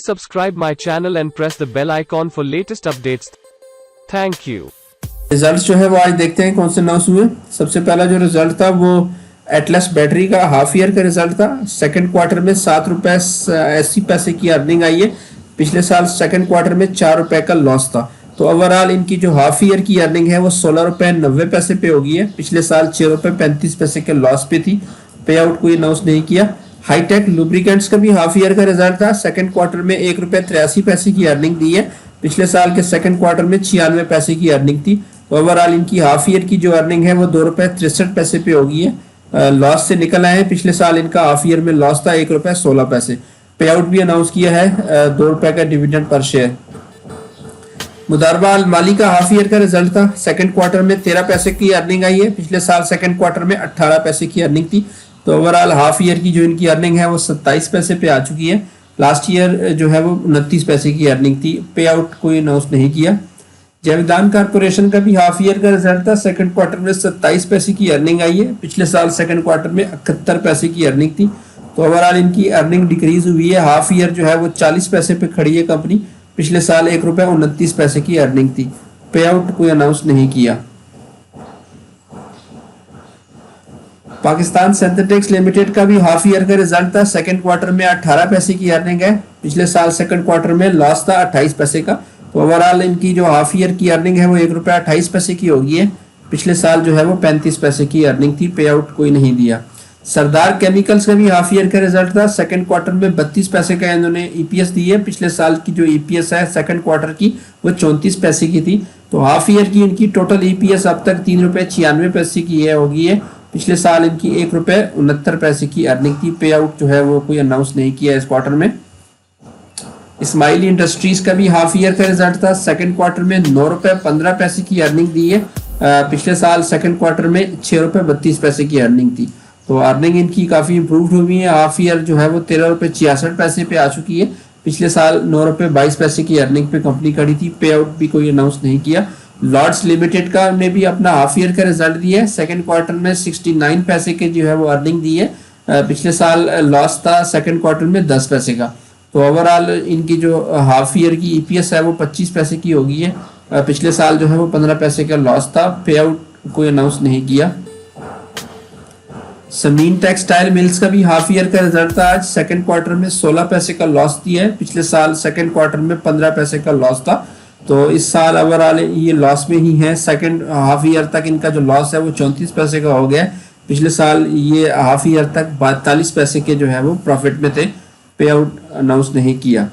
Please subscribe my channel and press the bell icon for latest updates. Thank you. Results जो है वो आज देखते हैं कौन से अनाउंस हुए। सबसे पहला जो रिजल्ट था वो एटलस बैटरी का हाफ ईयर का रिजल्ट था। सेकंड क्वार्टर में 7 रुपए 80 पैसे की अर्निंग आई है। पिछले साल सेकंड क्वार्टर में 4 रुपए का लॉस था। तो ओवरऑल इनकी जो हाफ ईयर की अर्निंग है वो 16 रुपए 90 पैसे पे होगी है। पिछले साल 6 रुपए 35 पैसे के लॉस पे थी। पे आउट कोई अनाउंस नहीं किया। हाईटेक लुब्रिकेंट्स का भी हाफ ईयर का रिजल्ट था। सेकंड क्वार्टर में 1 रुपए 83 पैसे की अर्निंग दी है। पिछले साल के सेकंड क्वार्टर में 96 पैसे की अर्निंग थी। ओवरऑल इनकी हाफ ईयर की जो अर्निंग है वो 2 रुपए 63 पैसे पे होगी है। लॉस से निकल आए हैं। पिछले साल इनका हाफ ईयर में लॉस था 1 रुपए 16 पैसे। पे आउट भी अनाउंस किया है 2 रुपए का डिविडेंड पर शेयर। मुदारबा अल माली का हाफ ईयर का रिजल्ट था। सेकंड क्वार्टर में 13 पैसे की अर्निंग आई है। पिछले साल सेकंड क्वार्टर में 18 पैसे की अर्निंग थी। तो ओवरऑल हाफ ईयर की जो इनकी अर्निंग है वो 27 पैसे पे आ चुकी है। लास्ट ईयर जो है वो 29 पैसे की अर्निंग थी। पे आउट कोई अनाउंस नहीं किया। जावेदान कारपोरेशन का भी हाफ ईयर का रिजल्ट था। सेकंड क्वार्टर में 27 पैसे की अर्निंग आई है। पिछले साल सेकंड क्वार्टर में 71 पैसे की अर्निंग थी। तो ओवरऑल इनकी अर्निंग डिक्रीज हुई है। हाफ ईयर जो है वो 40 पैसे पे खड़ी है कंपनी। पिछले साल 1 रुपए 29 पैसे की अर्निंग थी। पे आउट कोई अनाउंस नहीं किया। पाकिस्तान सिंथेटिक्स लिमिटेड का भी हाफ ईयर का रिजल्ट था। सेकंड क्वार्टर में 18 पैसे की अर्निंग है। पिछले साल सेकंड क्वार्टर में लॉस था 28 पैसे का। तो ओवरऑल इनकी जो हाफ ईयर की अर्निंग है वो 1 रुपए 28 पैसे की होगी है। पिछले साल जो है वो 35 पैसे की अर्निंग थी। पे आउट कोई नहीं दिया। सरदार केमिकल्स का भी हाफ ईयर का रिजल्ट था। सेकंड क्वार्टर में 32 पैसे का इन्होंने ईपीएस दी है। पिछले साल की जो ईपीएस है सेकंड क्वार्टर की वो 34 पैसे की थी। तो हाफ ईयर की इनकी टोटल ईपीएस अब तक 3 रुपए 96 पैसे की है होगी है। पिछले साल इनकी 1 रुपए 69 पैसे की अर्निंग थी। पे आउट जो है वो कोई अनाउंस नहीं किया इस क्वार्टर में। इस्माइली इंडस्ट्रीज का भी हाफ ईयर का रिजल्ट था। सेकंड क्वार्टर में 9 रुपए 15 पैसे की अर्निंग दी है। पिछले साल सेकंड क्वार्टर में 6 रुपए 32 पैसे की अर्निंग थी। तो अर्निंग इनकी काफी इंप्रूव्ड हुई है। हाफ ईयर जो है वो 13 रुपए 66 पैसे पे आ चुकी है। पिछले साल 9 रुपए 22 पैसे की अर्निंग पे कंपनी खड़ी थी। पे आउट भी कोई अनाउंस नहीं किया। लॉर्ड्स लिमिटेड का ने भी अपना हाफ ईयर का रिजल्ट दिया है। सेकंड क्वार्टर में 69 पैसे के जो है वो अर्निंग दी है। पिछले साल लॉस था सेकंड क्वार्टर में 10 पैसे का। तो ओवरऑल इनकी जो हाफ ईयर की ईपीएस है वो 25 पैसे की होगी है। पिछले साल जो है वो 15 पैसे का लॉस था। पे आउट कोई अनाउंस नहीं किया। समीन टेक्सटाइल मिल्स का भी हाफ ईयर का रिजल्ट था। आज सेकंड क्वार्टर में 16 पैसे का लॉस दिया है। पिछले साल सेकंड क्वार्टर में 15 पैसे का लॉस था। तो इस साल ओवरऑल ये लॉस में ही है। सेकंड हाफ ईयर तक इनका जो लॉस है वो 34 पैसे का हो गया है। पिछले साल ये हाफ ईयर तक 42 पैसे के जो है वो प्रॉफिट में थे। पे आउट अनाउंस नहीं किया।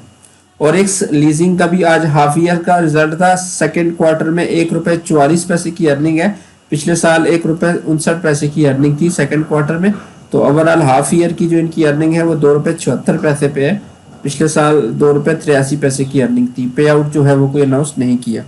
और एक लीजिंग का भी आज हाफ ईयर का रिजल्ट था। सेकंड क्वार्टर में 1 रुपए 44 पैसे की अर्निंग है। पिछले साल 1 रुपए 59 पैसे की अर्निंग थी सेकंड क्वार्टर में। तो ओवरऑल हाफ ईयर की जो इनकी अर्निंग है वो 2 रुपए 74 पैसे पे है। पिछले साल 2 रुपए 83 पैसे की अर्निंग थी। पे आउट जो है वो कोई अनाउंस नहीं किया।